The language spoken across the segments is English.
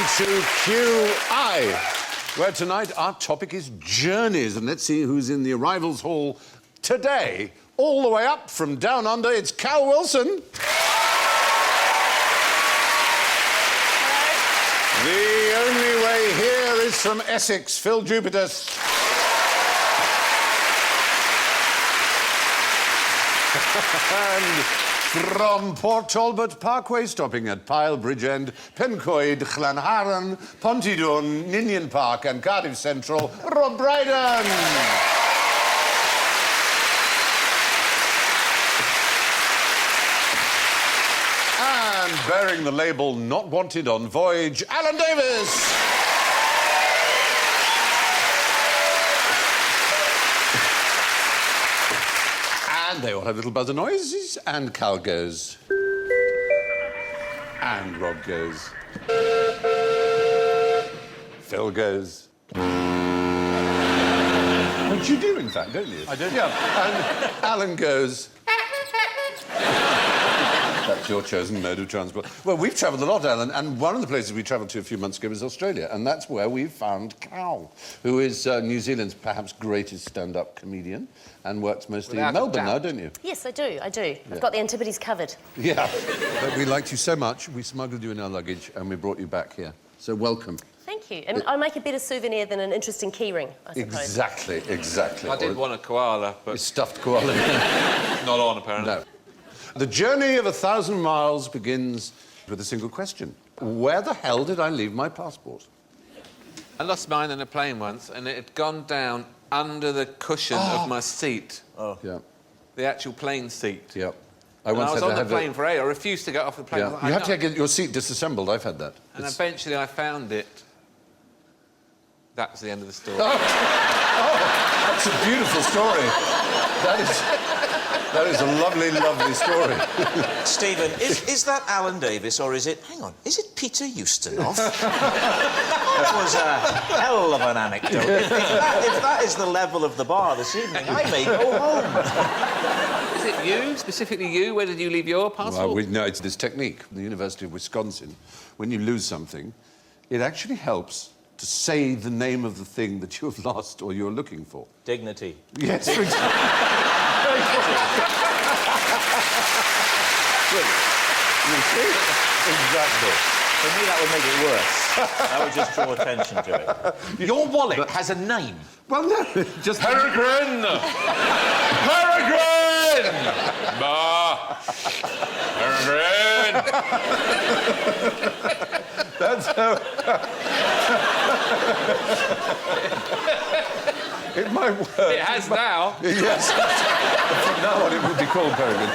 to QI, where tonight our topic is journeys. And let's see who's in the arrivals hall today. All the way up from down under, it's Cal Wilson. Hello. The only way here is from Essex, Phill Jupitus. And from Port Talbot Parkway, stopping at Pyle, Bridgend, Pencoed, Llanharan, Pontydwn, Ninian Park and Cardiff Central, Rob Brydon. And bearing the label Not Wanted on Voyage, Alan Davis. And they all have little buzzer noises, and Cal goes. And Rob goes. Phil goes. Which you do, in fact, don't you? I do. Yeah. And Alan goes. That's your chosen mode of transport. Well, we've travelled a lot, Alan, and one of the places we travelled to a few months ago was Australia, and that's where we found Cal, who is New Zealand's perhaps greatest stand-up comedian and works mostly in Melbourne now, don't you? Yes, I do. I've got the Antipodes covered. Yeah. But we liked you so much, we smuggled you in our luggage and we brought you back here. So welcome. Thank you. And I'll make a better souvenir than an interesting keyring, I suppose. Exactly, exactly. I did want a koala, but... A stuffed koala. Not on, apparently. No. The journey of 1,000 miles begins with a single question. Where the hell did I leave my passport? I lost mine in a plane once, and it had gone down under the cushion of my seat. Oh. Yeah. The actual plane seat. Yeah. I was on the plane for 8. I refused to get off the plane. Yeah. You have to get your seat disassembled. I've had that. And eventually I found it. That was the end of the story. Oh, that's a beautiful story. That is a lovely, lovely story. Stephen, is that Alan Davis, or is it... Hang on, is it Peter Ustinov? That was a hell of an anecdote. If that is the level of the bar this evening, I may go home. Is it you, specifically you? Where did you leave your passport? Well, no, it's this technique from the University of Wisconsin. When you lose something, it actually helps to say the name of the thing that you have lost or you're looking for. Dignity. Yes, for example. Exactly. For me, that would make it worse. I would just draw attention to it. Your wallet has a name. Well, no, just... Peregrine! Peregrine! Bah! Peregrine! That's how... It might work. It has now. Yes. From now on, it would be called Peregrine.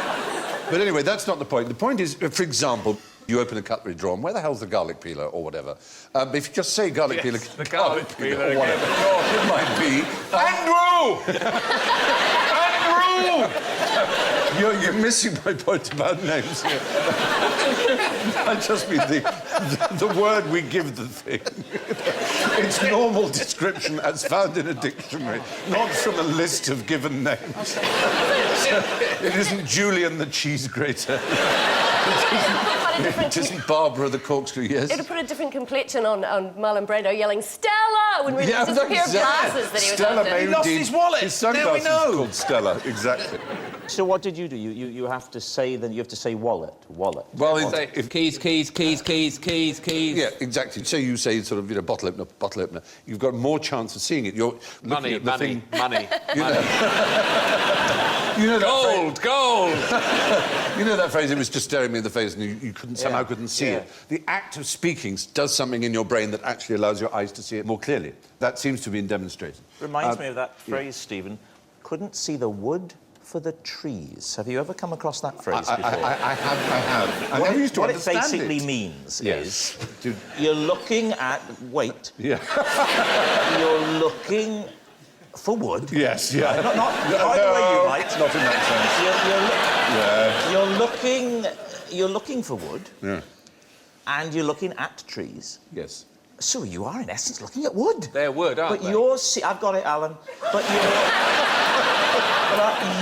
But anyway, that's not the point. The point is, for example, you open a cutlery drawer, and where the hell's the garlic peeler or whatever? If you just say garlic peeler... The garlic peeler or whatever. It might be... Andrew! Andrew! You're missing my point about names here. I just mean the word we give the thing. Its normal description as found in a dictionary, not from a list of given names. It isn't Julian the cheese grater. It isn't Barbara the corkscrew, yes? It would put a different complexion on Marlon Brando yelling, Stella! When we just a pair of glasses that he was Stella after. He lost his wallet. His sunglasses called Stella, exactly. So what did you do? You have to say... Then you have to say wallet. Wallet. Well, If keys. Yeah, exactly. So you say sort of, you know, bottle opener. You've got more chance of seeing it. You're looking at the thing... money. You know Gold! You know that phrase, it was just staring me in the face and you somehow couldn't see it. The act of speaking does something in your brain that actually allows your eyes to see it more clearly. That seems to have been demonstrated. Reminds me of that phrase, Stephen. Couldn't see the wood for the trees. Have you ever come across that phrase before? I have. I never used to understand it basically means is... You're looking at... Wait. Yeah. You're looking... for wood. Yes, yeah. Not the way you might. Not in that sense. You're looking for wood. Yeah. And you're looking at trees. Yes. So you are, in essence, looking at wood. They're wood, aren't they? But I've got it, Alan. But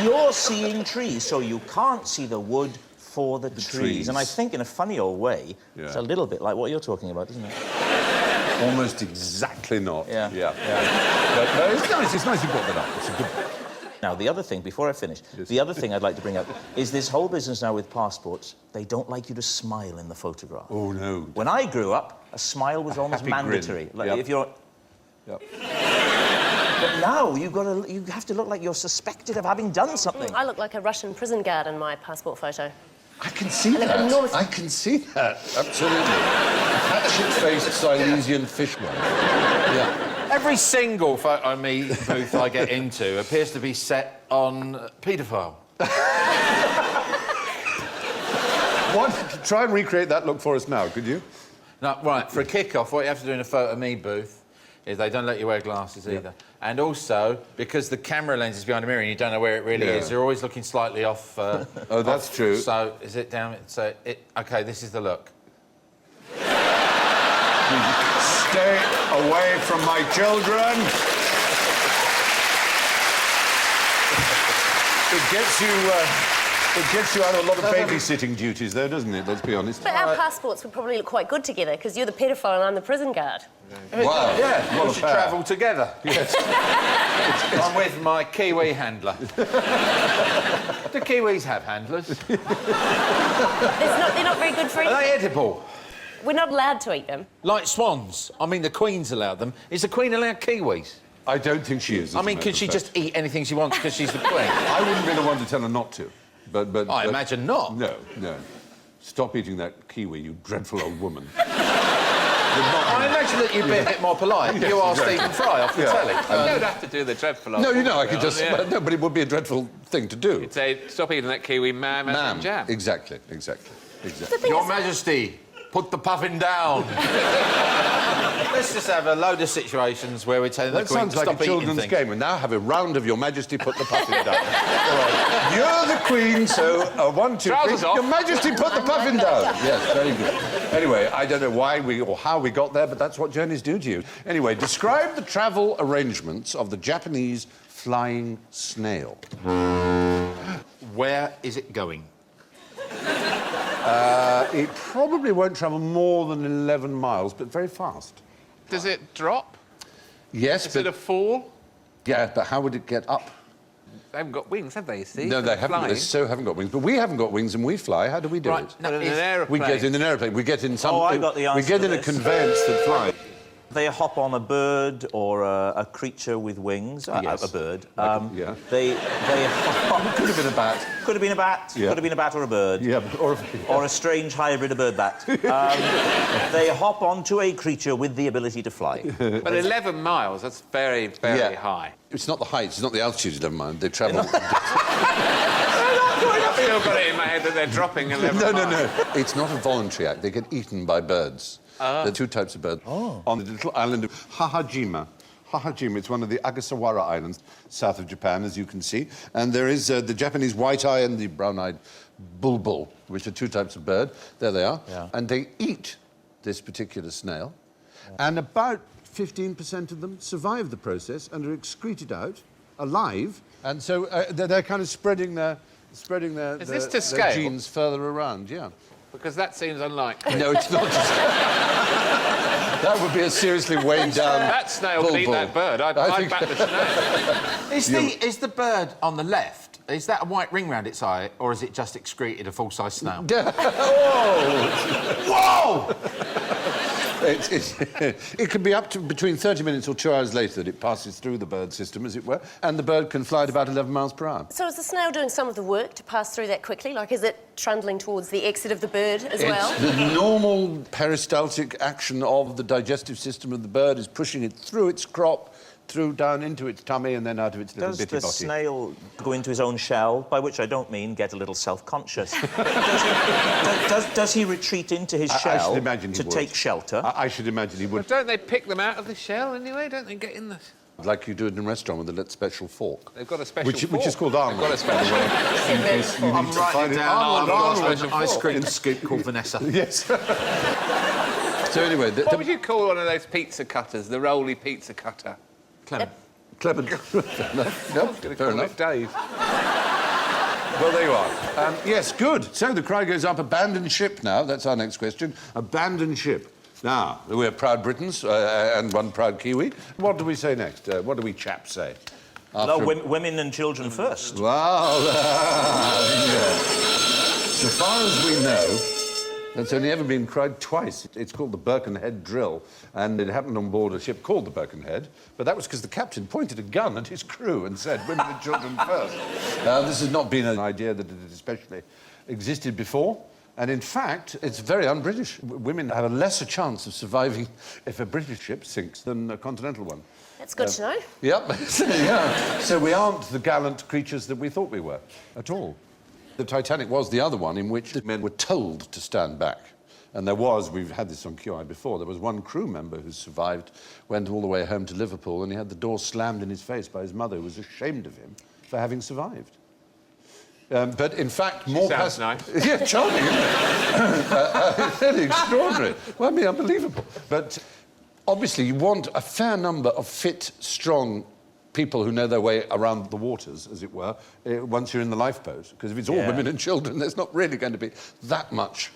you're seeing trees, so you can't see the wood for the trees. And I think, in a funny old way, it's a little bit like what you're talking about, isn't it? Almost exactly not. Yeah. But it's nice you brought that up. It's a good... Now, the other thing, before I finish, the other thing I'd like to bring up is this whole business now with passports. They don't like you to smile in the photograph. Oh, no. When I grew up, a smile was almost mandatory. Grin. Like if you're... Yep. But now you have to look like you're suspected of having done something. I look like a Russian prison guard in my passport photo. I can see that. enormous- I can see that. Absolutely. Hatchet-faced Silesian fishman. Yeah. Every single photo me booth I get into appears to be set on paedophile. Try and recreate that look for us now, could you? No, right, for a kick-off, what you have to do in a photo me booth is they don't let you wear glasses either. And also, because the camera lens is behind a mirror and you don't know where it really is, you're always looking slightly off... oh, that's true. So, is it down... So, OK, this is the look. Stay away from my children. It gets you out of a lot of babysitting duties, though, doesn't it? Let's be honest. But our passports would probably look quite good together, because you're the paedophile and I'm the prison guard. Wow. Yeah, What we a should pair. travel together. Yes. I'm with my Kiwi handler. Do Kiwis have handlers? They're not very good for Are eating. they edible? We're not allowed to eat them. Like swans. I mean, the Queen's allowed them. Is the Queen allowed kiwis? I don't think she is. I mean, can she just eat anything she wants because she's the Queen? I wouldn't be the one to tell her not to. But I imagine not. No. Stop eating that kiwi, you dreadful old woman. I imagine that you'd be a bit more polite. Yes, You are exactly. Stephen Fry off the telly. You don't have to do the dreadful... No, you know, I could Yeah. just... Yeah. No, but it would be a dreadful thing to do. You'd say, stop eating that kiwi, ma'am, and jam. Exactly. The thing Your is, Majesty, put the puffin down. Let's just have a load of situations where we're telling the That Queen sounds to like stop a children's eating things. game. And now have a round of Your Majesty, put the puffin down. All right. You're the Queen, so 1, 2, 3. Trousers off. Your Majesty, put the puffin down. Yes, very good. Anyway, I don't know why or how we got there, but that's what journeys do to you. Anyway, describe the travel arrangements of the Japanese flying snail. Where is it going? It probably won't travel more than 11 miles, but very fast. Does it drop? Yes, Is but... it a fall? Yeah, but how would it get up? They haven't got wings, have they, you see? No, they haven't. Flying. They so haven't got wings. But we haven't got wings and we fly. How do we do it? No, in an is- aeroplane. We get in an aeroplane. We get in some... Oh, I got the answer We get to in a this. conveyance that flies. They hop on a bird or a creature with wings. Yes. A bird. Yeah. They hop on... Could have been a bat. Could have been a bat. Yeah. Could have been a bat or a bird. Yeah, Or a strange hybrid of bird-bat. They hop onto a creature with the ability to fly. But 11 miles, that's very, very high. It's not the height, it's not the altitude, never mind. They travel... I've still got it in my head that they're dropping 11 miles. No. It's not a voluntary act. They get eaten by birds. There are two types of birds. On the little island of Hahajima. Hahajima, it's one of the Agasawara Islands, south of Japan, as you can see. And there is the Japanese white-eye and the brown-eyed bulbul, which are two types of bird. There they are. Yeah. And they eat this particular snail. Yeah. And about 15% of them survive the process and are excreted out alive. And so they're kind of spreading their Is this to their scale? genes further around, yeah. Because that seems unlikely. No, it's not. That would be a seriously weighed down. That snail could eat bulbul. that bird. I'd think- back the snail. Is the bird on the left, is that a white ring round its eye, or is it just excreted a full-size snail? Whoa! It could be up to between 30 minutes or 2 hours later that it passes through the bird system, as it were, and the bird can fly at about 11 miles per hour. so is the snail doing some of the work to pass through that quickly? Like, is it trundling towards the exit of the bird as well? It's the normal peristaltic action of the digestive system of the bird is pushing it through its crop, through down into its tummy, and then out of its little Does bitty the body. snail go into his own shell, by which I don't mean get a little self-conscious? does he retreat into his I shell should imagine he to would. take shelter? I should imagine he would, But don't they pick them out of the shell anyway? Don't they get in the... like you do in a restaurant with a special fork. They've got a special Which fork. is called armor. They've got a special I'm writing down. Arnold, I've got Arnold. an ice cream scoop called Vanessa. Yes. So anyway... What would you call one of those pizza cutters, the roly pizza cutter? Clement. Clement. Fair enough. No, fair Call enough. it Dave. Well, there you are. Yes, good. So the cry goes up. Abandoned ship now. That's our next question. Abandoned ship. Now, we're proud Britons and one proud Kiwi. What do we say next? What do we chaps say? No, women and children first. Well, yes. So far as we know, it's only ever been tried twice. It's called the Birkenhead drill, and it happened on board a ship called the Birkenhead, but that was because the captain pointed a gun at his crew and said, women and children first. This has not been an idea that had especially existed before. And in fact, it's very un-British. Women have a lesser chance of surviving if a British ship sinks than a continental one. That's good to know. Yep. Yeah. So we aren't the gallant creatures that we thought we were at all. The Titanic was the other one in which the men were told to stand back. And there was, we've had this on QI before, there was one crew member who survived, went all the way home to Liverpool, and he had the door slammed in his face by his mother, who was ashamed of him for having survived. But in fact, more... Sounds nice. Yeah, charming, isn't it? Really extraordinary. Well, I mean, unbelievable. But obviously, you want a fair number of fit, strong people who know their way around the waters, as it were, once you're in the lifeboat. Because if it's all women and children, there's not really going to be that much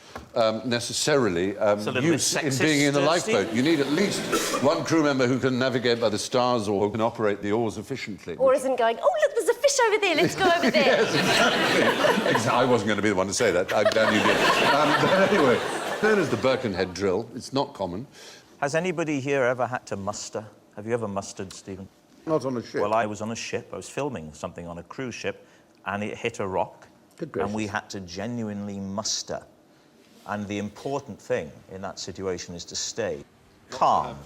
necessarily use in being in the lifeboat. Steve? You need at least one crew member who can navigate by the stars or who can operate the oars efficiently. Or isn't going, oh, look, there's a fish over there, let's go over there. Yes, exactly. I wasn't going to be the one to say that. I'm glad you did. But anyway, known as the Birkenhead drill. It's not common. Has anybody here ever had to muster? Have you ever mustered, Stephen? Not on a ship. Well, I was on a ship. I was filming something on a cruise ship, and it hit a rock. Good gracious. And we had to genuinely muster. And the important thing in that situation is to stay calm.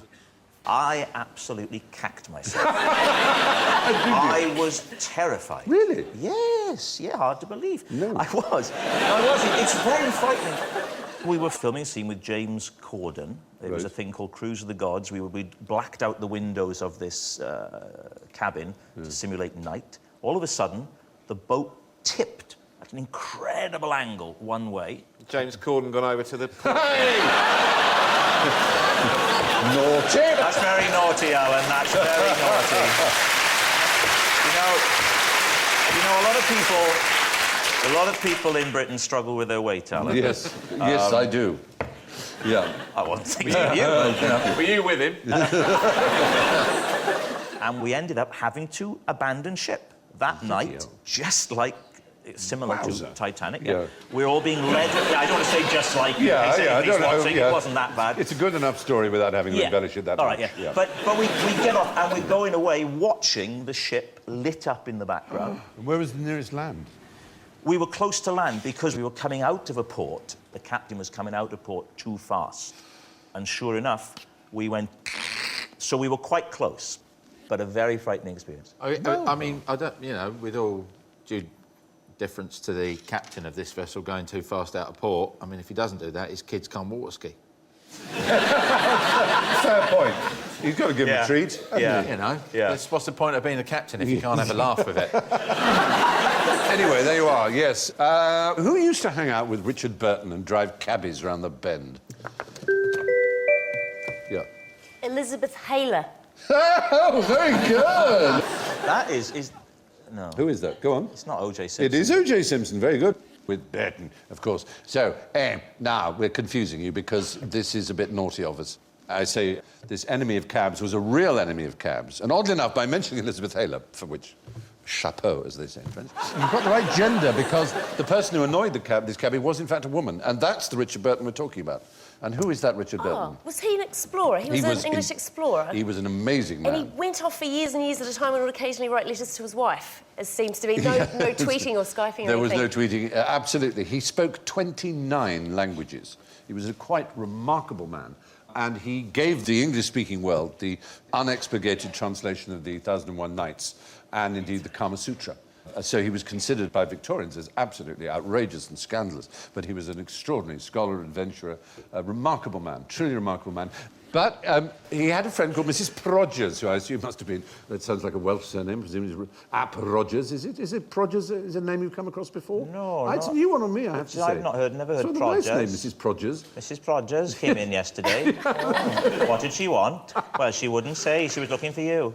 I absolutely cacked myself. I was terrified. Really? Yes, yeah, hard to believe. No. I was. It's very frightening. We were filming a scene with James Corden. It was a thing called Cruise of the Gods. We blacked out the windows of this cabin to simulate night. All of a sudden, the boat tipped at an incredible angle one way. James Corden gone over to the... Hey! Naughty. That's very naughty, Alan. That's very naughty. You know, a lot of people in Britain struggle with their weight, Alan. Yes, yes, I do. Yeah. I wasn't thinking of you. Were you with him? And we ended up having to abandon ship that night, just like similar to Titanic. Yeah. We're all being led. I don't want to say just like. I don't know. It wasn't that bad. It's a good enough story without having to embellish it that all much. right, yeah. But we get off and we're going away watching the ship lit up in the background. Where was the nearest land? We were close to land because we were coming out of a port. The captain was coming out of port too fast. And sure enough, we went... So we were quite close, but a very frightening experience. I mean, I don't, you know, with all due deference to the captain of this vessel going too fast out of port, I mean, if he doesn't do that, his kids can't water ski. Fair point. He's got to give him a treat. Yeah. You know? Yeah. What's the point of being a captain if you can't have a laugh with it? Anyway, there you are, yes. Who used to hang out with Richard Burton and drive cabbies around the bend? Yeah. Elizabeth Taylor. Oh, very good. That is... No. Who is that? Go on. It's not O.J. Simpson. It is O.J. Simpson, very good. With Burton, of course. So, now we're confusing you because this is a bit naughty of us. I say this enemy of cabs was a real enemy of cabs. And oddly enough, by mentioning Elizabeth Taylor, for which... chapeau, as they say in French. You've got the right gender because the person who annoyed this cabbie was, in fact, a woman. And that's the Richard Burton we're talking about. And who is that Richard Burton? Was he an explorer? He was an English explorer. He was an amazing man. And he went off for years and years at a time and would occasionally write letters to his wife. As seems to be no tweeting or Skyping or There was anything. no tweeting, absolutely. He spoke 29 languages. He was a quite remarkable man. And he gave the English-speaking world the unexpurgated translation of the 1001 Nights and, indeed, the Kama Sutra. So he was considered by Victorians as absolutely outrageous and scandalous. But he was an extraordinary scholar, adventurer, a remarkable man, truly remarkable man. But he had a friend called Mrs. Prodgers, who I assume must have been, that sounds like a Welsh surname, presumably Prodgers. Is it Prodgers? Is it a name you've come across before? No, It's a new one on me, I have to say. I've never heard Prodgers. Prodgers. Nice name, Mrs. Prodgers. Mrs. Prodgers came in yesterday. What did she want? Well, she wouldn't say. She was looking for you.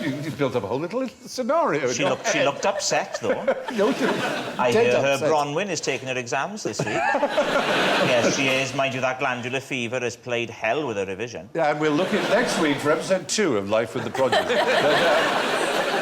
you built up a whole little scenario. She looked upset, though. No, I dead hear her upset. Bronwyn is taking her exams this week. Yes, she is. Mind you, that glandular fever has played hell with her revision. Yeah, and we'll look at next week for episode 2 of Life with the Prodigies.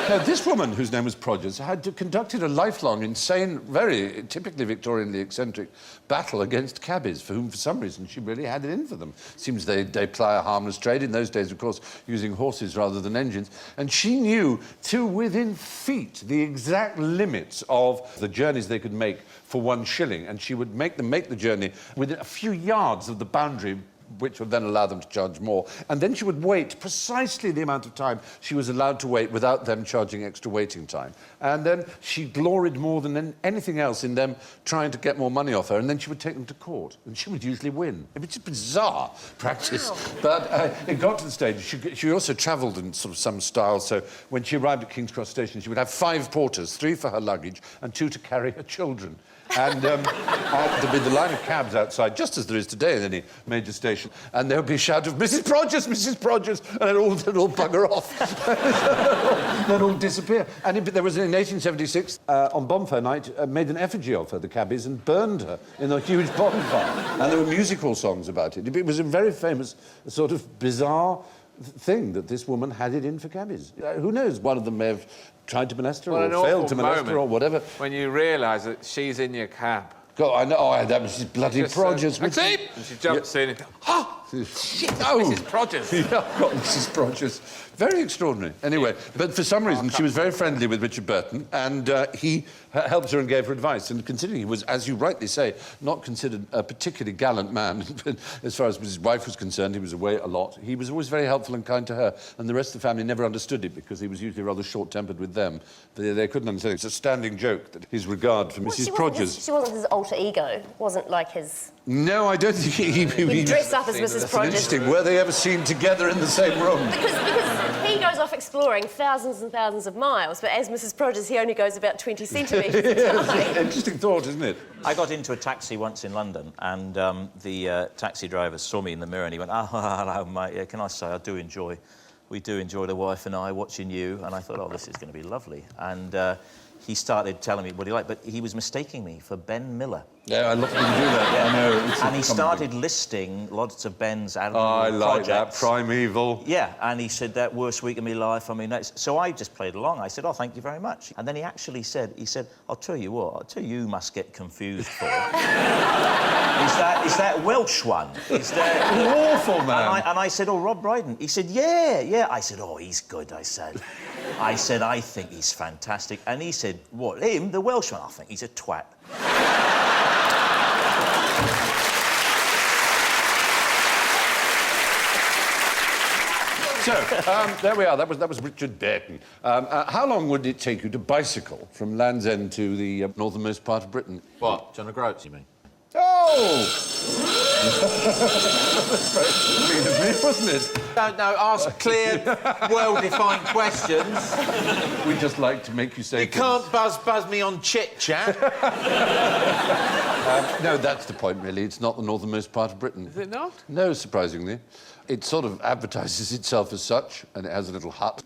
Now, this woman, whose name was Prodigies, had conducted a lifelong, insane, very typically Victorianly eccentric battle against cabbies, for whom, for some reason, she really had it in for them. Seems they ply a harmless trade. In those days, of course, using horses rather than engines. And she knew, to within feet, the exact limits of the journeys they could make for 1 shilling. And she would make them make the journey within a few yards of the boundary, which would then allow them to charge more. And then she would wait precisely the amount of time she was allowed to wait without them charging extra waiting time. And then she gloried more than anything else in them trying to get more money off her, and then she would take them to court, and she would usually win. It's a bizarre practice. Wow. But it got to the stage, she also travelled in sort of some style, so when she arrived at King's Cross Station, she would have 5 porters, 3 for her luggage and 2 to carry her children. And there'd be the line of cabs outside, just as there is today in any major station, and there would be a shout of, Mrs. Produce, and they'd all bugger off. They'd all disappear. And there was, in 1876, on Bonfire Night, made an effigy of her, the cabbies, and burned her in a huge bonfire. And there were musical songs about it. It was a very famous, sort of bizarre thing that this woman had it in for cabbies. Who knows, one of them may have tried to molest her or failed to molest her or whatever. When you realise that she's in your cab. God, I know. Oh, that was just bloody Produce. Maxine! And she jumps in and... Oh! Shit, Mrs. Produce. Yeah, I've got Mrs. Produce. Very extraordinary. Anyway, but for some reason, she was very friendly with Richard Burton, and he helped her and gave her advice. And considering he was, as you rightly say, not considered a particularly gallant man, as far as his wife was concerned, he was away a lot, he was always very helpful and kind to her, and the rest of the family never understood it because he was usually rather short-tempered with them. They couldn't understand it. It's a standing joke that his regard for Mrs. Produce... She wasn't his alter ego. Wasn't like his... No, I don't think he dressed up as Mrs. Produce. Interesting. Were they ever seen together in the same room? Because he goes off exploring thousands and thousands of miles, but as Mrs. Produce, he only goes about 20 centimetres at a time. Interesting thought, isn't it? I got into a taxi once in London, and the taxi driver saw me in the mirror, and he went, "Oh, hello, mate. Yeah, can I say, we do enjoy, the wife and I, watching you." And I thought, oh, this is going to be lovely. And he started telling me what he liked, but he was mistaking me for Ben Miller. Yeah, I love him to do that. Yeah. I know. And he started listing lots of Ben's admirable I like projects. that, primeval. Yeah, and he said, that worst week of my life. I mean, so I just played along. I said, oh, thank you very much. And then he actually said, I'll tell you what, you must get confused for. Is that Welsh one? Is that... Awful, man. And I said, oh, Rob Brydon. He said, yeah. I said, oh, he's good, I said, I think he's fantastic. And he said, what, him, the Welsh one? I think he's a twat. So, there we are. That was Richard Burton. How long would it take you to bicycle from Land's End to the northernmost part of Britain? What? John O'Groats, you mean? Oh! That's very mean of me, wasn't it? Don't know. Ask clear, well-defined questions. We just like to make you say You can't buzz me on chit-chat. no, that's the point, really. It's not the northernmost part of Britain. Is it not? No, surprisingly. It sort of advertises itself as such, and it has a little hut.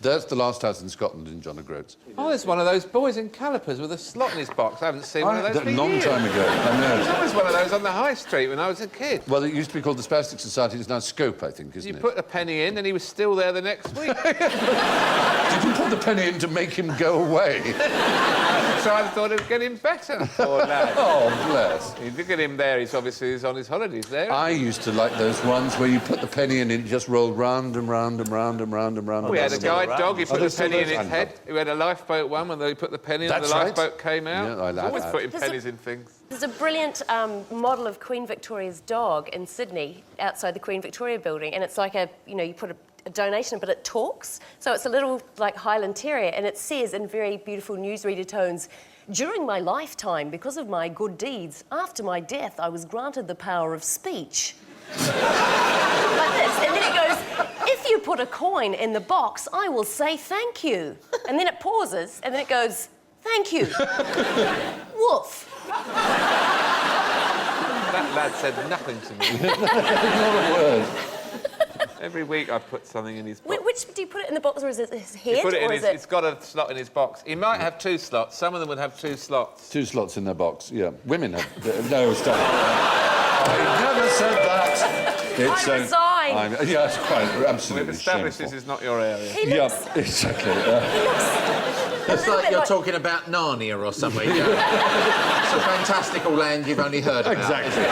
That's the last house in Scotland in John O'Groats. Oh, there's one of those boys in calipers with a slot in his box. I haven't seen one of those for A long years. time ago, I know. There's always one of those on the high street when I was a kid. Well, it used to be called the Spastic Society. It's now Scope, I think, isn't You it? put a penny in and he was still there the next week. Did you put the penny in to make him go away? So I thought it would get him better. Poor lad. Oh, bless. You look at him there, he's obviously on his holidays there. I used to like those ones where you put the penny in and it just rolled round and round and round and round and round. We had a guide dog, he put the penny in his around. head. We had a lifeboat one when they put the penny in and the That's right. lifeboat came out. Yeah, I like always that. putting pennies in things. There's a brilliant model of Queen Victoria's dog in Sydney, outside the Queen Victoria building, and it's like you put a donation, but it talks. So it's a little, like, Highland Terrier, and it says in very beautiful newsreader tones, "During my lifetime, because of my good deeds, after my death, I was granted the power of speech." Like this. And then it goes, "If you put a coin in the box, I will say thank you." And then it pauses, and then it goes, "Thank you." Woof. That lad said nothing to me. Not a word. Every week I put something in his box. Which Which do you put it in the box, or is it his head? You put it in or his, is it... It's got a slot in his box. He might have 2 slots. Some of them would have 2 slots. 2 slots in their box, yeah. Women have... No, stop. I never said that. It's, I resign. yeah, it's quite absolutely We've established shameful. this is not your area. He looks... Yeah, exactly. It's like you're talking about Narnia or something. It's a fantastical land you've only heard about. Exactly.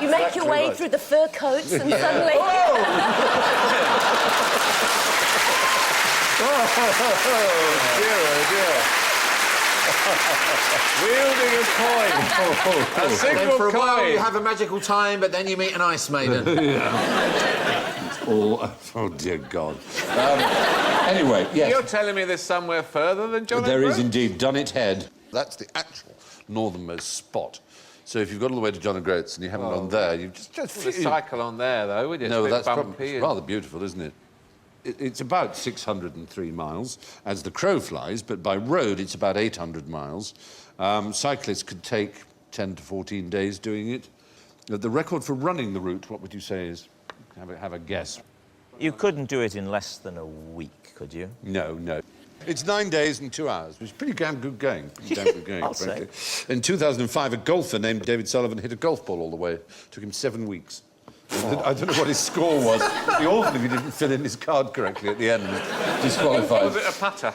You make your way through the fur coats and suddenly... Oh, dear. Wielding a coin. A Then single for a while coin. you have a magical time, but then you meet an ice maiden. Oh, dear God. Anyway, yes. You're telling me there's somewhere further than John There is O'Groats? indeed Dunnet Head. That's the actual northernmost spot. So if you've got all the way to John O'Groats and you haven't gone there, you've just The cycle on there, though, would you? No, It's a bit that's bumpy it's and- rather beautiful, isn't it? It's about 603 miles as the crow flies, but by road it's about 800 miles. Cyclists could take 10 to 14 days doing it. The record for running the route, what would you say is? Have a guess. You couldn't do it in less than a week, could you? No. It's 9 days and 2 hours, which is pretty damn good going. I'll frankly. In 2005, a golfer named David Sullivan hit a golf ball all the way. It took him 7 weeks. I don't know what his score was. It'd be awful if he didn't fill in his card correctly at the end. Disqualified. Was it a putter?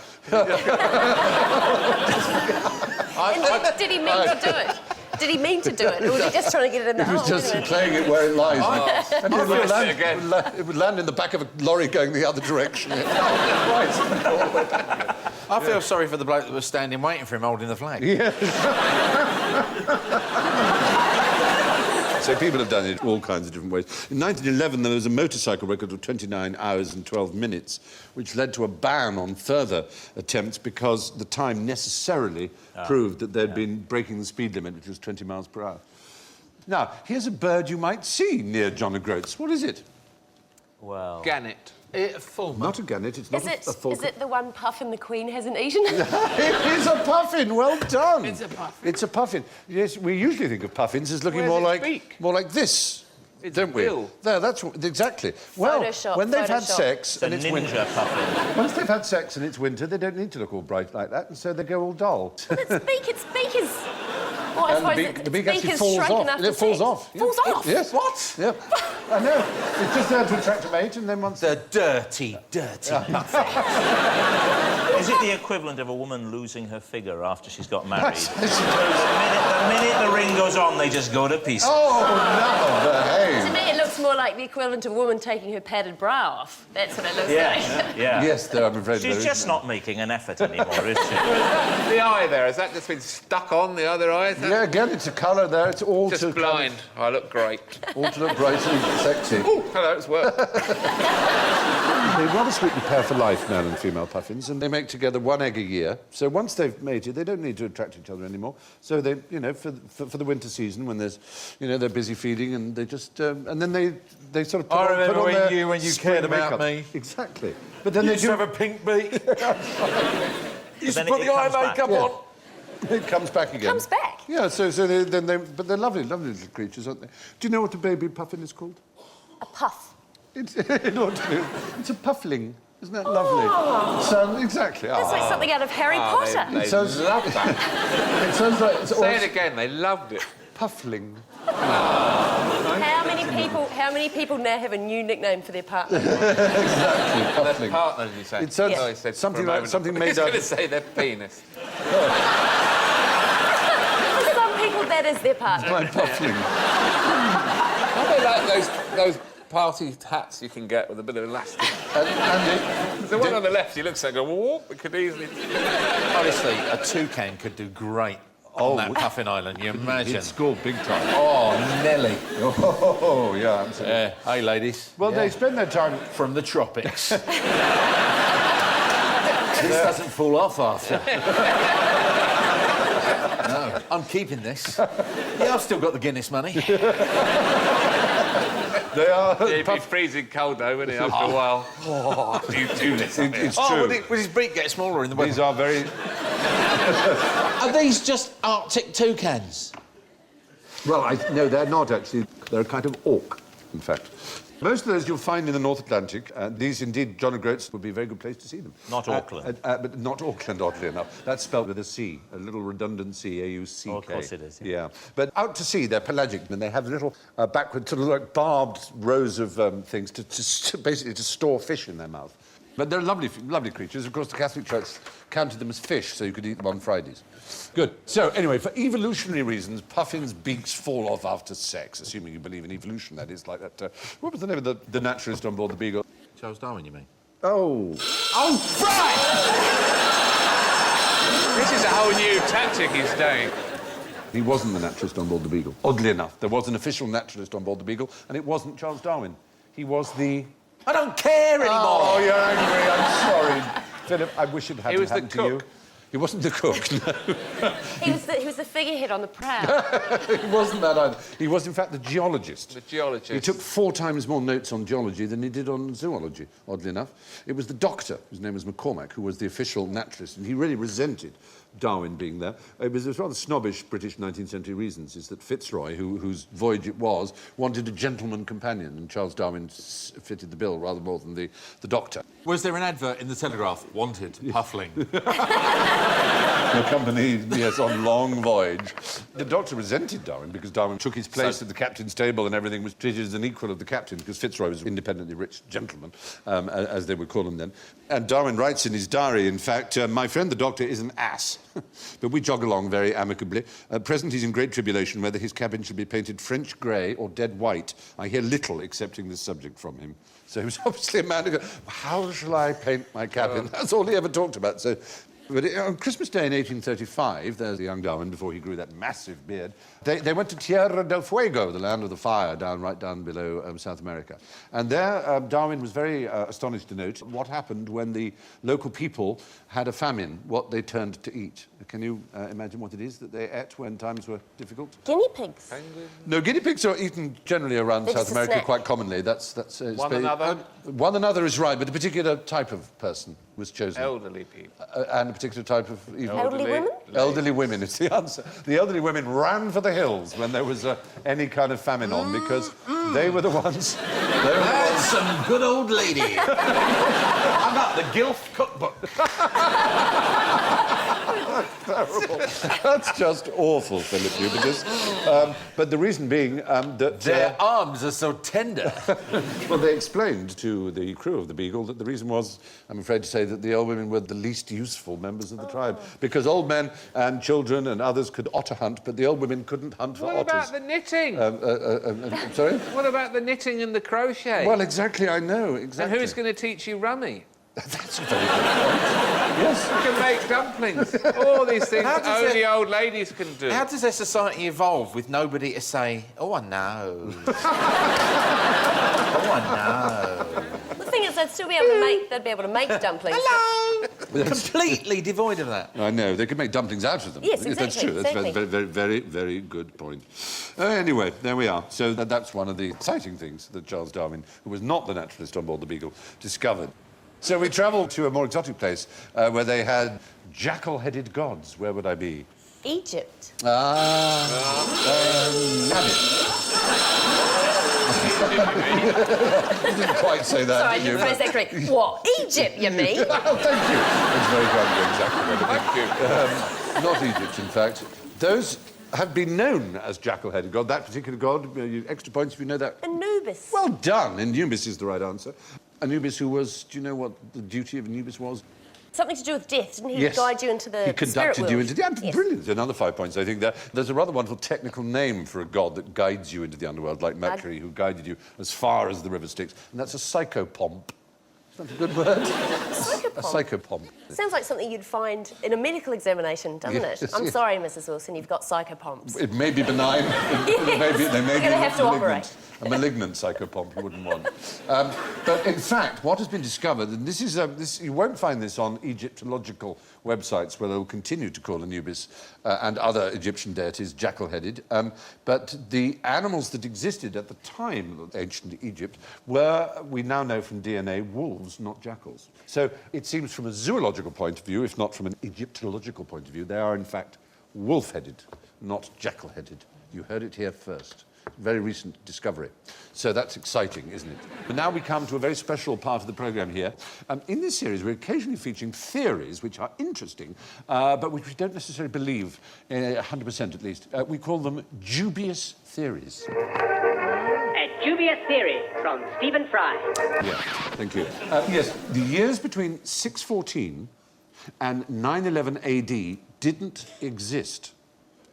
Did he mean to do it? Did he mean to do it, or was he just trying to get it in the He was hole? just Wait a minute. playing it where it lies. And it would, I'll again. it would land in the back of a lorry going the other direction. I feel sorry for the bloke that was standing waiting for him holding the flag. So people have done it all kinds of different ways. In 1911, there was a motorcycle record of 29 hours and 12 minutes, which led to a ban on further attempts because the time necessarily proved that they'd been breaking the speed limit, which was 20 miles per hour. Now, here's a bird you might see near John O'Groats. What is it? Well... Gannet. Full. Not a gannet, it's not a falcon. Is it the one puffin the Queen hasn't eaten? It is a puffin. Well done. It's a puffin. It's a puffin. Yes, we usually think of puffins as looking Where's its beak? more like this. It's don't we? bill. There, that's what, exactly. Well, Photoshop, when they've had Photoshop. sex It's a and it's ninja winter, puffin. once they've had sex and it's winter, they don't need to look all bright like that, and so they go all dull. But its beak is... Well, I And suppose the beak its actually is falls shrunken off. after It falls sex. off. Yeah. Falls off? Yes. What? Yep. I know. It's just there to attract a mate, and then once... The dirty puffin. Is it the equivalent of a woman losing her figure after she's got married? I suppose... The minute the ring goes on, they just go to pieces. Oh, no, behave. To me, it looks more like the equivalent of a woman taking her padded bra off. That's what it looks like. Yeah. Yes, though, I'm afraid there She's is just no- not making an effort anymore, is she? The eye there, has that just been stuck on the other eye? Is that Yeah, again, it's a colour there. It's all just to blind? I look great. all to look bright and sexy. Oh, hello, it's work. They rather sweetly pair for life, male and female puffins, and they make together 1 egg a year. So once they've mated, they don't need to attract each other anymore. So they, you know, for the winter season, when there's, you know, they're busy feeding, and they just, and then they sort of put I on, remember put on when their you spring cared about makeup. me. Exactly. But then You they used to do. have a pink beak. You used to then put it the eye comes back. makeup Yeah. on. It comes back again. Comes back? Yeah. So but they're lovely, lovely little creatures, aren't they? Do you know what a baby puffin is called? A puff. It's a puffling. Isn't that lovely? So exactly. That's like something out of Harry Potter. They sounds- love that. It sounds like it's Say it again, they loved it. puffling. How many people now have a new nickname for their partner? Exactly, puffling. Partner, did you say? It sounds Oh, he said something for a like moment. something I made was out going to of. say their penis. For some people, that is their partner. My puffling. Are they like those party hats you can get with a bit of elastic? And The one on the left, he looks like a whoop. It could easily... Honestly, a toucan could do great on that puffin island. You imagine? it scored big time. Oh, Nelly. Oh, yeah, absolutely. Yeah. Hey, ladies. Well, they spend their time. From the tropics. This doesn't fall off after. No, I'm keeping this. Yeah, I've still got the Guinness money. They are. Yeah, he'd be freezing cold, though, wouldn't he, after a while? Oh, you do this. It's Oh, true. would his beak get smaller in the winter? These are very. Are these just Arctic toucans? Well, no, they're not actually. They're a kind of orc, in fact. Most of those you'll find in the North Atlantic. These, indeed, John O'Groats would be a very good place to see them. Not Auckland. But not Auckland, oddly enough. That's spelled with a C, a little redundant C, A-U-C-K. Oh, of course it is. Yeah. But out to sea, they're pelagic, and they have little backward, sort of like barbed rows of things to basically to store fish in their mouth. But they're lovely, lovely creatures. Of course, the Catholic Church counted them as fish, so you could eat them on Fridays. Good. So, anyway, for evolutionary reasons, puffins' beaks fall off after sex, assuming you believe in evolution, that is, like that... what was the name of the naturalist on board the Beagle? Charles Darwin, you mean? Oh. Oh, right! This is a whole new tactic he's doing. He wasn't the naturalist on board the Beagle. Oddly enough, there was an official naturalist on board the Beagle, and it wasn't Charles Darwin. He was the... I don't care anymore. Oh, you're angry. I'm sorry. Philip, I wish it hadn't He was the happened to you. cook. He wasn't the cook, no. He was the figurehead on the prow. He wasn't that either. He was, in fact, the geologist. The geologist. He took 4 times more notes on geology than he did on zoology, oddly enough. It was the doctor, whose name was McCormack, who was the official naturalist, and he really resented Darwin being there. It was rather snobbish British 19th century reasons, is that Fitzroy, whose voyage it was, wanted a gentleman companion, and Charles Darwin fitted the bill rather more than the doctor. Was there an advert in the Telegraph? Wanted, Puffling. Accompanied, yes, on long voyage. The doctor resented Darwin because Darwin took his place at the captain's table and everything was treated as an equal of the captain because Fitzroy was an independently rich gentleman, as they would call him then. And Darwin writes in his diary, in fact, my friend the doctor is an ass, but we jog along very amicably. At present he's in great tribulation whether his cabin should be painted French grey or dead white. I hear little accepting this subject from him. So he was obviously a man who goes, how shall I paint my cabin? That's all he ever talked about. So, but on Christmas Day in 1835, there's the young Darwin before he grew that massive beard, they went to Tierra del Fuego, the land of the fire, right down below South America. And there, Darwin was very astonished to note what happened when the local people had a famine, what they turned to eat. Can you imagine what it is that they ate when times were difficult? Guinea pigs. No, guinea pigs are eaten generally around They're South just a America snack. quite commonly. That's One another? One another is right, but a particular type of person was chosen. Elderly people. And a particular type of... Elderly women? Elderly women is the answer. The elderly women ran for the hills when there was any kind of famine on because they were the ones... That's some good old lady. I got the Gilf cookbook. Terrible. That's just awful, Philip Jupitus. But the reason being that... Their arms are so tender. Well, they explained to the crew of the Beagle that the reason was, I'm afraid to say, that the old women were the least useful members of the tribe. Because old men and children and others could otter hunt, but the old women couldn't hunt for What otters. about the knitting? Sorry? What about the knitting and the crochet? Well, exactly, I know, exactly. and who's going to teach you rummy? That's a very good point. Yes. You can make dumplings. All these things How does only it- old ladies can do. How does their society evolve with nobody to say, oh, I know? Oh, I know. The thing is, they'd still be able to make. They'd be able to make dumplings. Hello! Completely devoid of that. I know, they could make dumplings out of them. Yes, That's exactly, true. That's a exactly. very, very, very good point. Anyway, there we are. So that's one of the exciting things that Charles Darwin, who was not the naturalist on board the Beagle, discovered. So we travelled to a more exotic place where they had jackal-headed gods. Where would I be? Egypt. You didn't quite say that, Sorry, I did you? didn't phrase that correctly. What? Egypt, you mean? Oh, thank you. It's very kind of you, exactly. Not Egypt, in fact. Those have been known as jackal-headed god. That particular god, extra points if you know that. Anubis. Well done. Anubis is the right answer. Anubis, who was... Do you know what the duty of Anubis was? Something to do with death, didn't he? Yes. Guide you into the He spirit conducted world. you into... Yeah, Yes. brilliant. Another 5 points, I think. There's a rather wonderful technical name for a god that guides you into the underworld, like Mercury, who guided you as far as the river Styx, and that's a psychopomp. Is that a good word? A psychopomp. Sounds like something you'd find in a medical examination, doesn't Yes, it? I'm yes. sorry, Mrs. Wilson, you've got psychopomps. It may be benign. They may You're be gonna have to malignant. operate. A malignant psychopomp you wouldn't want. But in fact, what has been discovered, and this is you won't find this on Egyptological websites where they'll continue to call Anubis and other Egyptian deities jackal-headed, but the animals that existed at the time of ancient Egypt were, we now know from DNA, wolves, not jackals. So it seems from a zoological point of view, if not from an Egyptological point of view, they are in fact wolf-headed, not jackal-headed. You heard it here first. Very recent discovery. So that's exciting, isn't it? But now we come to a very special part of the programme here. In this series, we're occasionally featuring theories which are interesting, but which we don't necessarily believe, 100% at least. We call them dubious theories. A dubious theory from Stephen Fry. Yeah, thank you. Yes, the years between 614 and 911 AD didn't exist.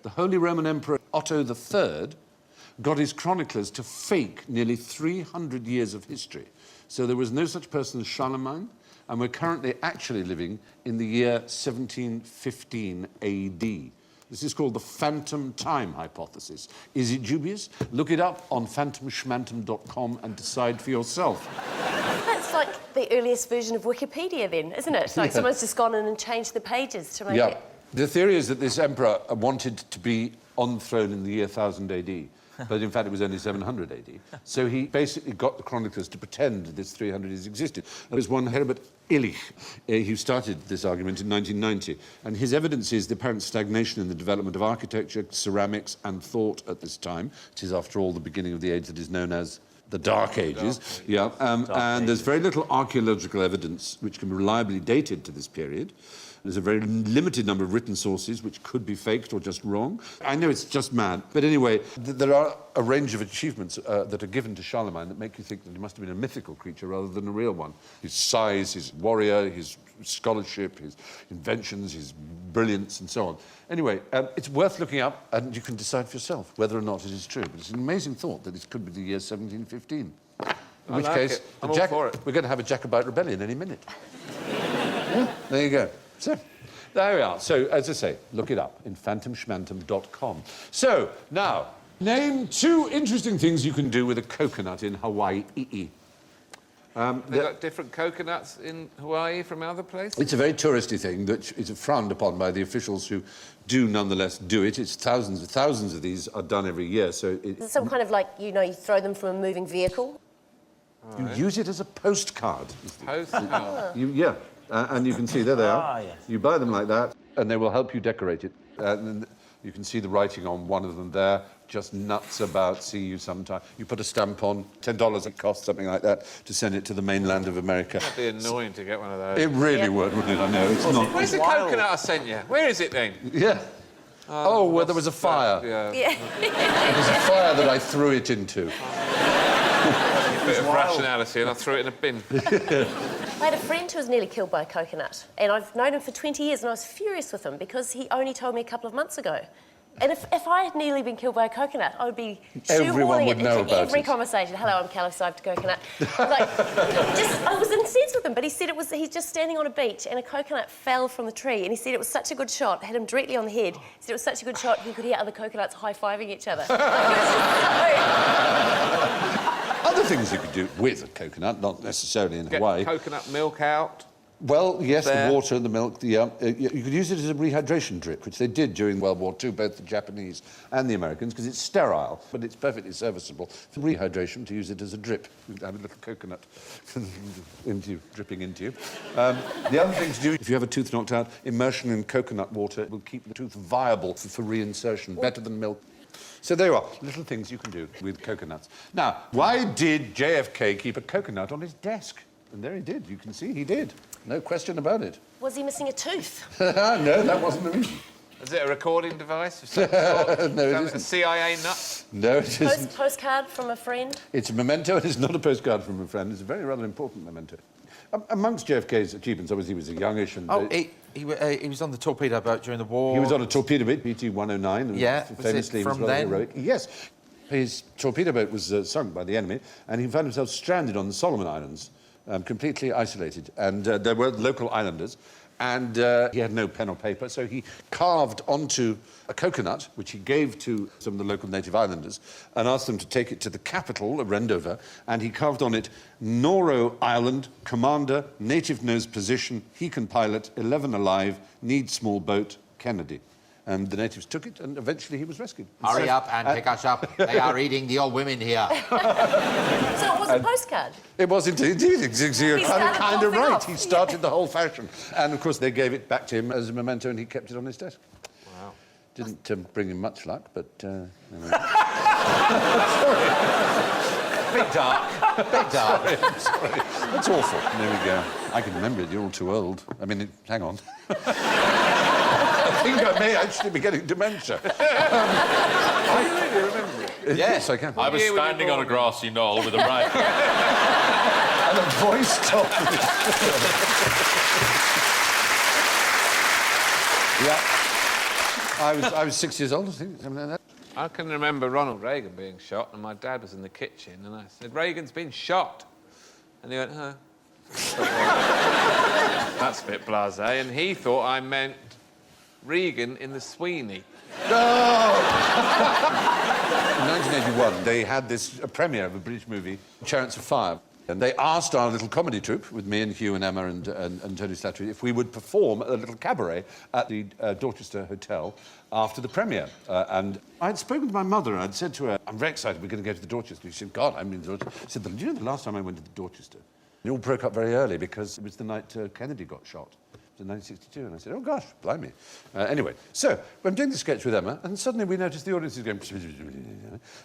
The Holy Roman Emperor Otto III got his chroniclers to fake nearly 300 years of history. So there was no such person as Charlemagne, and we're currently actually living in the year 1715 AD. This is called the phantom time hypothesis. Is it dubious? Look it up on phantomschmantom.com and decide for yourself. That's like the earliest version of Wikipedia then, isn't it? Like someone's just gone in and changed the pages to make it... The theory is that this emperor wanted to be on the throne in the year 1000 AD. But in fact, it was only 700 AD. So he basically got the chroniclers to pretend this 300 years existed. There was one Herbert Illich who started this argument in 1990. And his evidence is the apparent stagnation in the development of architecture, ceramics, and thought at this time. It is, after all, the beginning of the age that is known as the Dark Ages. And there's very little archaeological evidence which can be reliably dated to this period. There's a very limited number of written sources which could be faked or just wrong. I know it's just mad, but anyway, there are a range of achievements that are given to Charlemagne that make you think that he must have been a mythical creature rather than a real one. His size, his warrior, his scholarship, his inventions, his brilliance, and so on. Anyway, it's worth looking up, and you can decide for yourself whether or not it is true. But it's an amazing thought that it could be the year 1715. In which case, I'm all for it. we're going to have a Jacobite rebellion any minute. Yeah, there you go. So, there we are. So, as I say, look it up in phantomschmantom.com. So, now, name 2 interesting things you can do with a coconut in Hawaii. They've got different coconuts in Hawaii from other places? It's a very touristy thing that is frowned upon by the officials who do nonetheless do it. It's thousands of these are done every year. So Is it some kind of like, you know, you throw them from a moving vehicle? you use it as a postcard. Postcard. Yeah. And you can see, there they are. Yes. You buy them like that, and they will help you decorate it. And you can see the writing on one of them there, just nuts about, see you sometime. You put a stamp on, $10 it costs, something like that, to send it to the mainland of America. It'd be annoying to get one of those. It really would, wouldn't it? I know, it's not... Where's the coconut I sent you? Where is it then? Yeah. Oh, well, there was a fire. Yeah. There was a fire that I threw it into. A bit of rationality, and I threw it in a bin. I had a friend who was nearly killed by a coconut, and I've known him for 20 years, and I was furious with him because he only told me a couple of months ago. And if I had nearly been killed by a coconut, I would be shoehorning it into every conversation. Hello, I'm calloused coconut. I was incensed with him, but he said he's just standing on a beach and a coconut fell from the tree, and he said it was such a good shot, hit him directly on the head. He said it was such a good shot he could hear other coconuts high-fiving each other. Other things you could do with a coconut, not necessarily in Hawaii. Get coconut milk out. Well, yes, There. the water and the milk. You could use it as a rehydration drip, which they did during World War II, both the Japanese and the Americans, because it's sterile, but it's perfectly serviceable for rehydration to use it as a drip. You could have a little coconut dripping into you. The other thing to do, if you have a tooth knocked out, immersion in coconut water will keep the tooth viable for reinsertion, better than milk. So there you are, little things you can do with coconuts. Now, why did JFK keep a coconut on his desk? And there he did. You can see he did. No question about it. Was he missing a tooth? No, that wasn't the reason. Is it a recording device of some sort? No, it A isn't. CIA nut? No, it isn't. Postcard from a friend? It's a memento, and it's not a postcard from a friend. It's a very rather important memento. Amongst JFK's achievements, obviously, he was youngish and... Oh, he was on the torpedo boat during the war. He was on a torpedo boat, PT-109. And Yeah, famously, was it he was from rather then? heroic. Yes. His torpedo boat was sunk by the enemy, and he found himself stranded on the Solomon Islands, completely isolated. And there were local islanders, and he had no pen or paper, so he carved onto a coconut, which he gave to some of the local native islanders, and asked them to take it to the capital of Rendover, and he carved on it, Noro Island, commander, native knows position, he can pilot, 11 alive, needs small boat, Kennedy. And the natives took it, and eventually he was rescued. Hurry up and pick us up. They are eating the old women here. So it was a postcard? It was indeed. You're started kind the of whole thing right. off. He started the whole fashion. And, of course, they gave it back to him as a memento, and he kept it on his desk. Wow. Didn't bring him much luck, but... Anyway. Bit dark. Bit dark. Sorry. That's awful. There we go. I can remember it. You're all too old. I mean, hang on. I think I may actually be getting dementia. I really remember it. Yes, I can. I was standing on a grassy knoll with a rifle. And a voice told me. Yeah. I was 6 years old, I think, something like that. I can remember Ronald Reagan being shot, and my dad was in the kitchen, and I said, "Reagan's been shot." And he went, "Huh." That's a bit blasé. And he thought I meant Regan in the Sweeney. No! In 1981, they had a premiere of a British movie, Chariots of Fire. And they asked our little comedy troupe, with me and Hugh and Emma and Tony Slattery, if we would perform a little cabaret at the Dorchester Hotel after the premiere. And I'd spoken to my mother, and I'd said to her, "I'm very excited, we're going to go to the Dorchester." She said, "God, I'm in the Dorchester." I said, "Do you know the last time I went to the Dorchester? It all broke up very early because it was the night Kennedy got shot. It was in 1962. And I said, "Oh, gosh, blimey." Anyway, so I'm doing the sketch with Emma, and suddenly we noticed the audience is going...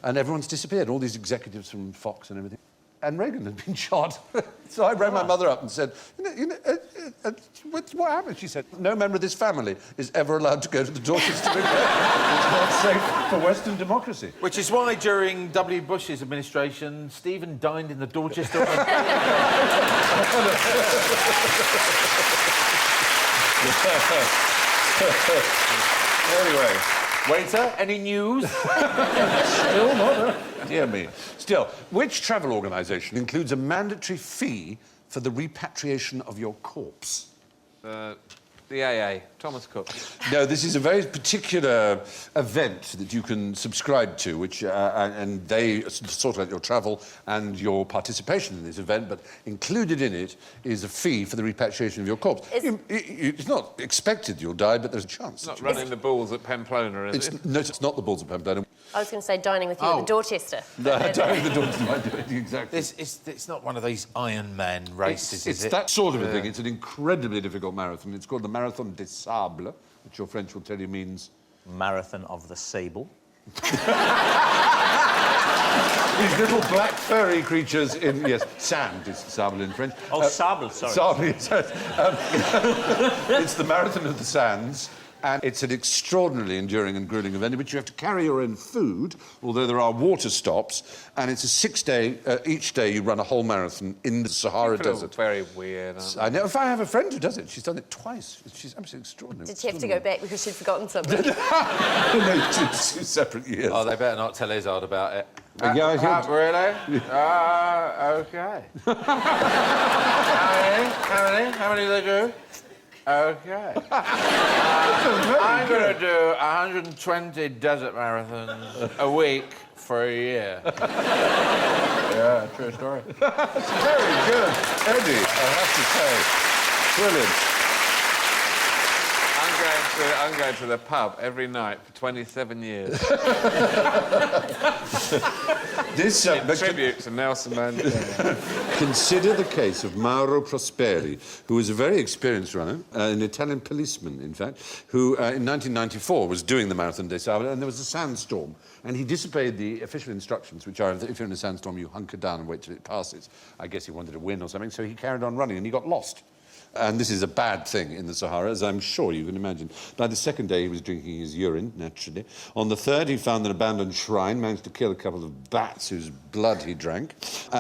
and everyone's disappeared, all these executives from Fox and everything. And Reagan had been shot. So I rang my mother up and said, what happened? She said, "No member of this family is ever allowed to go to the Dorchester again. It's not safe for Western democracy." Which is why during W. Bush's administration, Stephen dined in the Dorchester. Anyway. Waiter, any news? Still not. Dear me. Still, which travel organisation includes a mandatory fee for the repatriation of your corpse? The AA, Thomas Cook. No, this is a very particular event that you can subscribe to, which and they sort out your travel and your participation in this event, but included in it is a fee for the repatriation of your corpse. It's not expected you'll die, but there's a chance. It's not running the bulls at Pamplona, is it? No, it's not the bulls of Pamplona. I was going to say dining with you at the Dorchester. No, dining with the Dorchester might do it, exactly. It's not one of these Iron Man races, It's is it? that sort of a thing. It's an incredibly difficult marathon. It's called the Marathon des Sables, which your French will tell you means... Marathon of the Sable. These little black furry creatures in... Yes, sand is sable in French. Oh, sable, sorry. Sable, yes. It's the Marathon of the Sands, and it's an extraordinarily enduring and gruelling event in which you have to carry your own food, although there are water stops, and it's a 6-day... each day you run a whole marathon in the Sahara Desert. Very weird, aren't they? I know. If I have a friend who does it, she's done it twice. She's absolutely extraordinary. Did she have to go back because she'd forgotten something? No, two separate years. Oh, they better not tell Izzard about it. Yeah, Really? OK. How many do they do? OK. I'm going to do 120 desert marathons a week for a year. Yeah, true story. very good, Eddie, I have to say. Brilliant. I'm going to the pub every night for 27 years. This Tribute to Nelson Mandela. Consider the case of Mauro Prosperi, who was a very experienced runner, an Italian policeman, in fact, who in 1994 was doing the Marathon des Sables, and there was a sandstorm, and he disobeyed the official instructions, which are, if you're in a sandstorm, you hunker down and wait till it passes. I guess he wanted to win or something, so he carried on running, and he got lost. And this is a bad thing in the Sahara, as I'm sure you can imagine. By the second day, he was drinking his urine, naturally. On the third, he found an abandoned shrine, managed to kill a couple of bats whose blood he drank.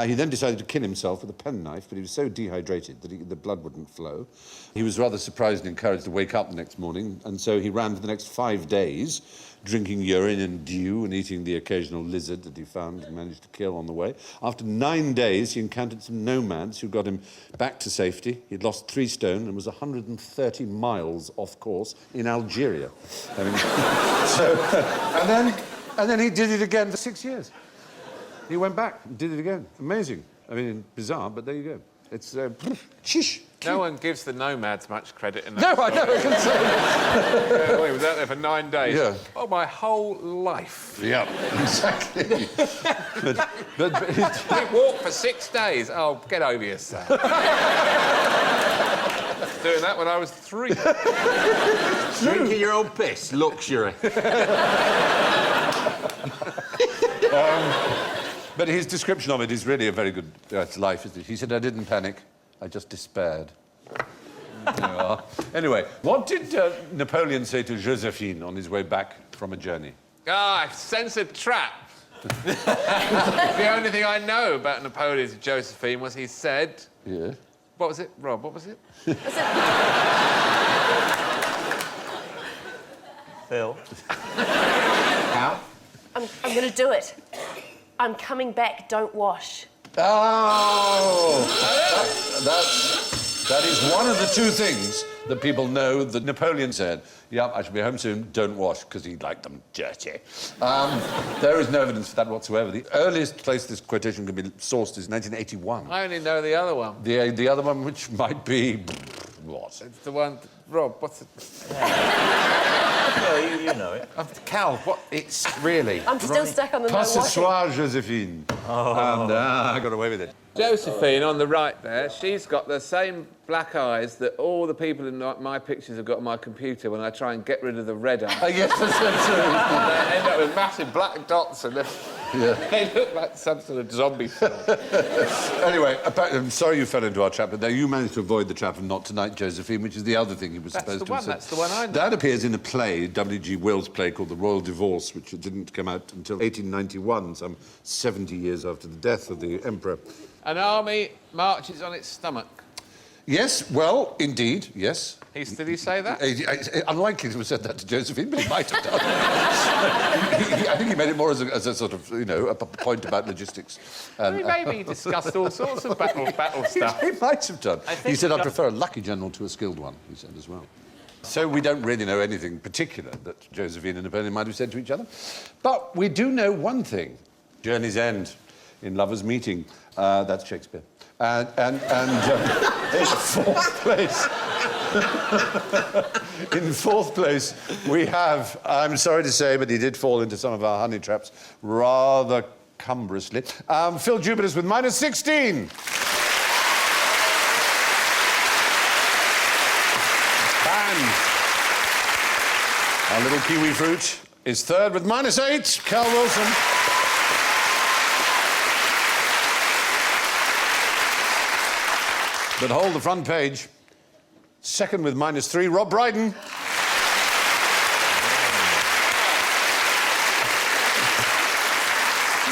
He then decided to kill himself with a penknife, but he was so dehydrated that the blood wouldn't flow. He was rather surprised and encouraged to wake up the next morning, and so he ran for the next 5 days, drinking urine and dew and eating the occasional lizard that he found and managed to kill on the way. After 9 days, he encountered some nomads who got him back to safety. He'd lost 3 stone and was 130 miles off course in Algeria. I mean, and then he did it again for 6 years. He went back and did it again. Amazing. I mean, bizarre, but there you go. It's... shish. No one gives the nomads much credit in that No, story. I know, I can say. Well, he was out there for 9 days. Yeah. Oh, my whole life. Yeah, exactly. but We walked for 6 days. Oh, get over yourself. Doing that when I was 3. Drinking your own piss, luxury. But his description of it is really a very good life, isn't it? He said, I didn't panic, I just despaired. There you are. Anyway, what did Napoleon say to Josephine on his way back from a journey? Ah, I sense a trap. The only thing I know about Napoleon's Josephine was he said... Yeah. What was it, Rob? What was it? Phill. How? I'm going to do it. I'm coming back, don't wash. Oh! That is one of the two things that people know that Napoleon said. Yep, I shall be home soon, don't wash, because he liked them dirty. There is no evidence for that whatsoever. The earliest place this quotation can be sourced is 1981. I only know the other one. The other one, which might be... what? It's the one... Rob, what's it? Yeah, you know it. Cal, what? It's really... I'm still stuck on the no Pas ce washing. soir, Josephine. Oh. And I got away with it. Josephine, on the right there, she's got the same black eyes that all the people in my pictures have got on my computer when I try and get rid of the red eye. Yes, that's true. They end up with massive black dots and they look like some sort of zombie film. Anyway, I'm sorry you fell into our trap, but you managed to avoid the trap of Not Tonight, Josephine, which is the other thing he was supposed to have said. That's the one I know. That appears in a play, W.G. Wells' play called The Royal Divorce, which didn't come out until 1891, some 70 years after the death of the Emperor. An army marches on its stomach. Yes, well, indeed, yes. Did he say that? Unlikely to have said that to Josephine, but he might have done. I think he made it more as a sort of, you know, a point about logistics. And, Maybe he discussed all sorts of battle stuff. He might have done. He said, he I prefer a lucky general to a skilled one, he said as well. So we don't really know anything particular that Josephine and Napoleon might have said to each other. But we do know one thing. Journey's End, in Lovers' Meeting. That's Shakespeare. And in fourth place... in fourth place, we have, I'm sorry to say, but he did fall into some of our honey traps rather cumbrously. Phill Jupitus with -16. And our little kiwi fruit is third with -8. Cal Wilson. But hold the front page. Second with -3, Rob Brydon.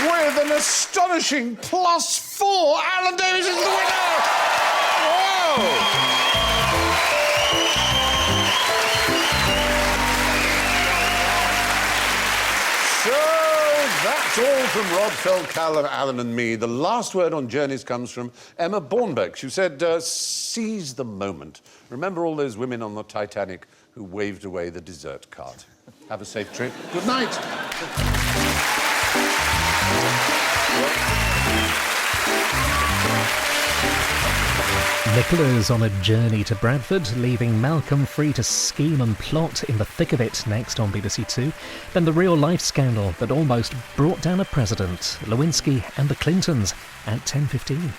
With an astonishing +4, Alan Davies is the winner! Whoa! So that's all from Rob, Phill, Cal, Alan and me. The last word on journeys comes from Emma Bornbeck. She said, seize the moment. Remember all those women on the Titanic who waved away the dessert cart. Have a safe trip. Good night. Nicola's on a journey to Bradford, leaving Malcolm free to scheme and plot in the thick of it next on BBC Two. Then the real-life scandal that almost brought down a president, Lewinsky and the Clintons, at 10:15.